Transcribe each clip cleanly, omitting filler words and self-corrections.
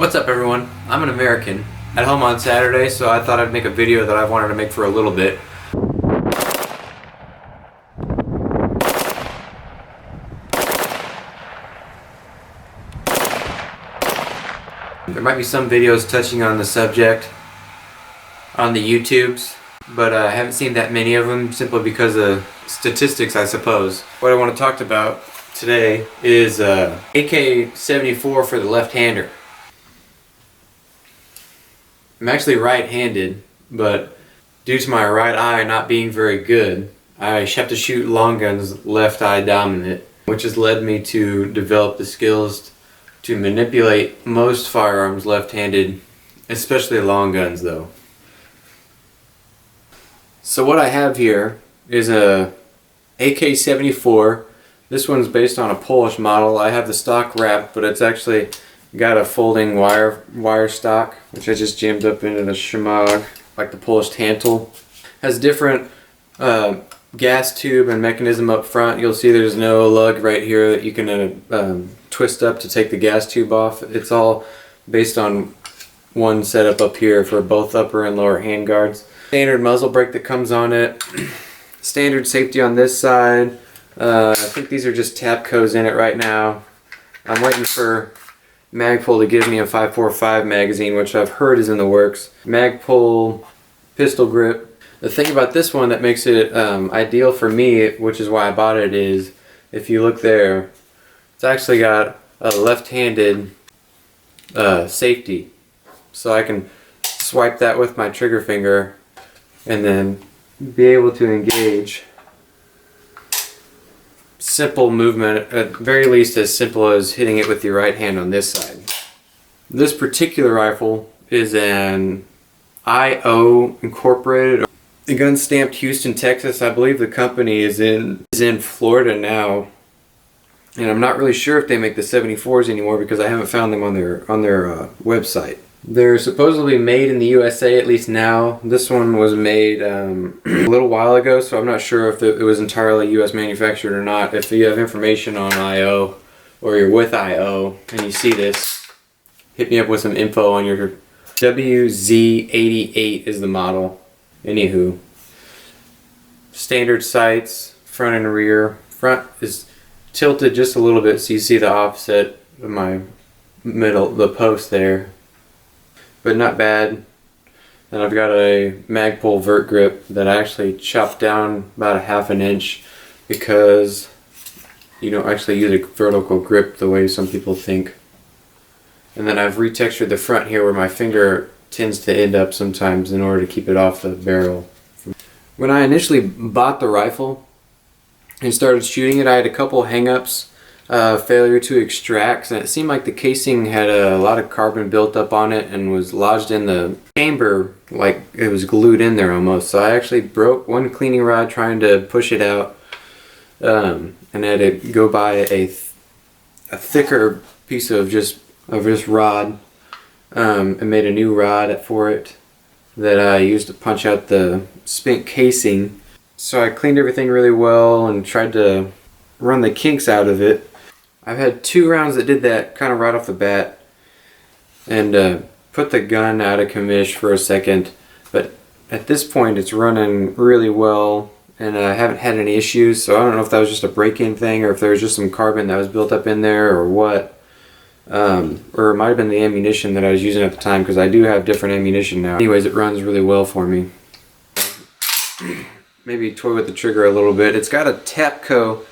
What's up everyone? I'm an American at home on Saturday, so I thought I'd make a video that I've wanted to make for a little bit. There might be some videos touching on the subject on the YouTubes, but I haven't seen that many of them simply because of statistics, I suppose. What I want to talk about today is AK74 for the left-hander. I'm actually right-handed, but due to my right eye not being very good, I have to shoot long guns left eye dominant, which has led me to develop the skills to manipulate most firearms left-handed, especially long guns though. So what I have here is a AK74. This one's based on a Polish model. I have the stock wrapped, but it's actually got a folding wire stock, which I just jammed up into the shemagh, like the Polish tantle. Has different gas tube and mechanism up front. You'll see there's no lug right here that you can twist up to take the gas tube off. It's all based on one setup up here for both upper and lower hand guards. Standard muzzle brake that comes on it. Standard safety on this side. I think these are just Tapcos in it right now. I'm waiting for Magpul to give me a 5.45 magazine, which I've heard is in the works. Magpul pistol grip. The thing about this one that makes it ideal for me, which is why I bought it, is if you look there, it's actually got a left-handed safety. So I can swipe that with my trigger finger and then be able to engage. Simple movement, at very least as simple as hitting it with your right hand on this side. This particular rifle is an IO Incorporated. The gun stamped Houston, Texas. I believe the company is in Florida now, and I'm not really sure if they make the 74s anymore because I haven't found them on their website. They're supposedly made in the USA, at least now. This one was made a little while ago, so I'm not sure if it was entirely US manufactured or not. If you have information on IO, or you're with IO, and you see this, hit me up with some info on your WZ88 is the model. Anywho. Standard sights, front and rear. Front is tilted just a little bit so you see the offset of my the post there. But not bad. And I've got a Magpul vert grip that I actually chopped down about a ½ inch because you don't actually use a vertical grip the way some people think. And then I've retextured the front here where my finger tends to end up sometimes in order to keep it off the barrel. When I initially bought the rifle and started shooting it, I had a couple hang-ups. Failure to extract, and it seemed like the casing had a lot of carbon built up on it and was lodged in the chamber like it was glued in there almost. So I actually broke one cleaning rod trying to push it out, and had to go buy a thicker piece of just rod, and made a new rod for it that I used to punch out the spent casing. So I cleaned everything really well and tried to run the kinks out of it. I've had 2 rounds that did that kind of right off the bat and put the gun out of commish for a second, but at this point it's running really well and I haven't had any issues, so I don't know if that was just a break-in thing or if there was just some carbon that was built up in there or what, or it might have been the ammunition that I was using at the time because I do have different ammunition now. Anyways, it runs really well for me. Maybe toy with the trigger a little bit. It's got a Tapco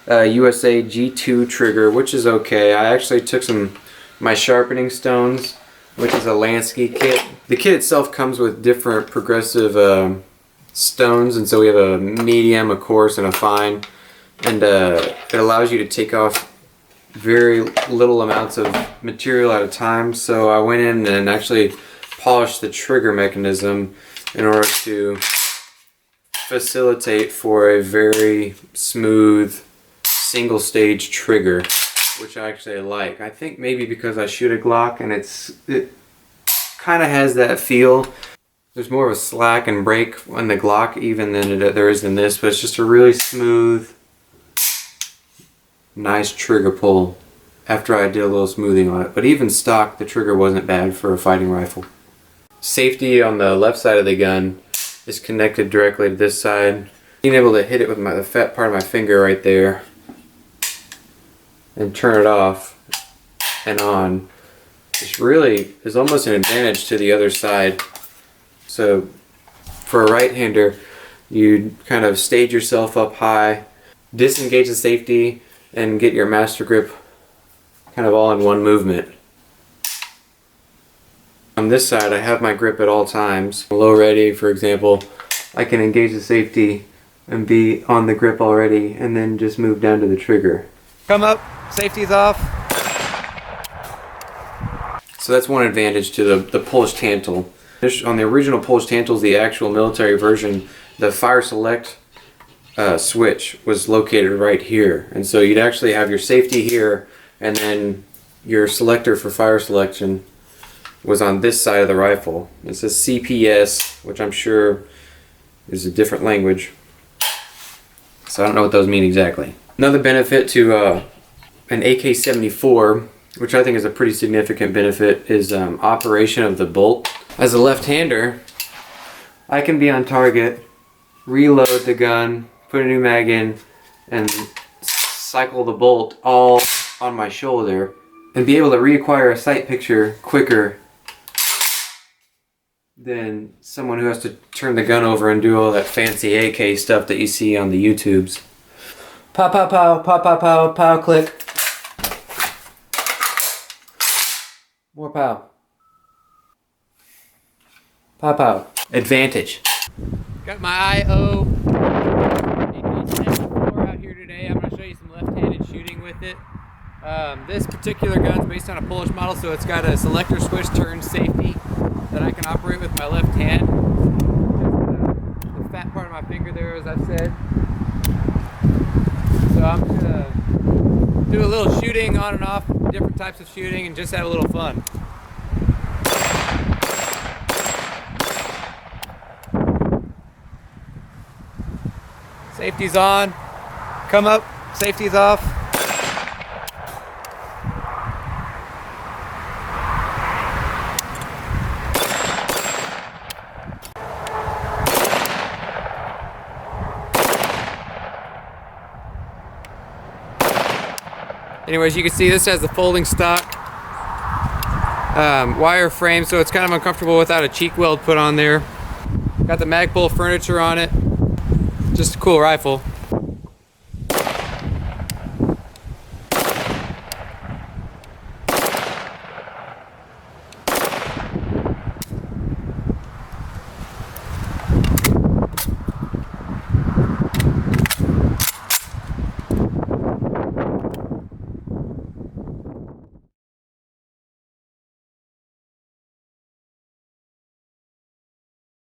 USA G2 trigger, which is okay. I actually took my sharpening stones, which is a Lansky kit. The kit itself comes with different progressive stones, and so we have a medium, a coarse, and a fine, and it allows you to take off very little amounts of material at a time. So I went in and actually polished the trigger mechanism in order to facilitate for a very smooth single stage trigger, which I actually like. I think maybe because I shoot a Glock and it kind of has that feel. There's more of a slack and break on the Glock even than there is in this, but it's just a really smooth, nice trigger pull after I did a little smoothing on it. But even stock, the trigger wasn't bad for a fighting rifle. Safety on the left side of the gun is connected directly to this side. Being able to hit it with the fat part of my finger right there and turn it off and on is almost an advantage to the other side. So for a right-hander, you kind of stage yourself up high, disengage the safety, and get your master grip kind of all in one movement. On this side, I have my grip at all times. Low ready, for example, I can engage the safety and be on the grip already, and then just move down to the trigger. Come up, safety's off. So that's one advantage to the Polish Tantal. On the original Polish Tantals, the actual military version, the fire select switch was located right here. And so you'd actually have your safety here, and then your selector for fire selection was on this side of the rifle. It says CPS, which I'm sure is a different language. So I don't know what those mean exactly. Another benefit to an AK74, which I think is a pretty significant benefit, is operation of the bolt. As a left-hander, I can be on target, reload the gun, put a new mag in, and cycle the bolt all on my shoulder, and be able to reacquire a sight picture quicker than someone who has to turn the gun over and do all that fancy AK stuff that you see on the YouTubes. Pow, pow, pow, pow, pow, pow, pow, click. More pow. Pow, pow. Advantage. Got my IO AK74 out here today. I'm going to show you some left-handed shooting with it. This particular gun's based on a Polish model, so it's got a selector switch turn safety that I can operate with my left hand. The fat part of my finger there, as I've said. So I'm going to do a little shooting on and off, different types of shooting, and just have a little fun. Safety's on. Come up, safety's off. Anyways, you can see this has the folding stock wire frame, so it's kind of uncomfortable without a cheek weld put on there. Got the Magpul furniture on it. Just a cool rifle.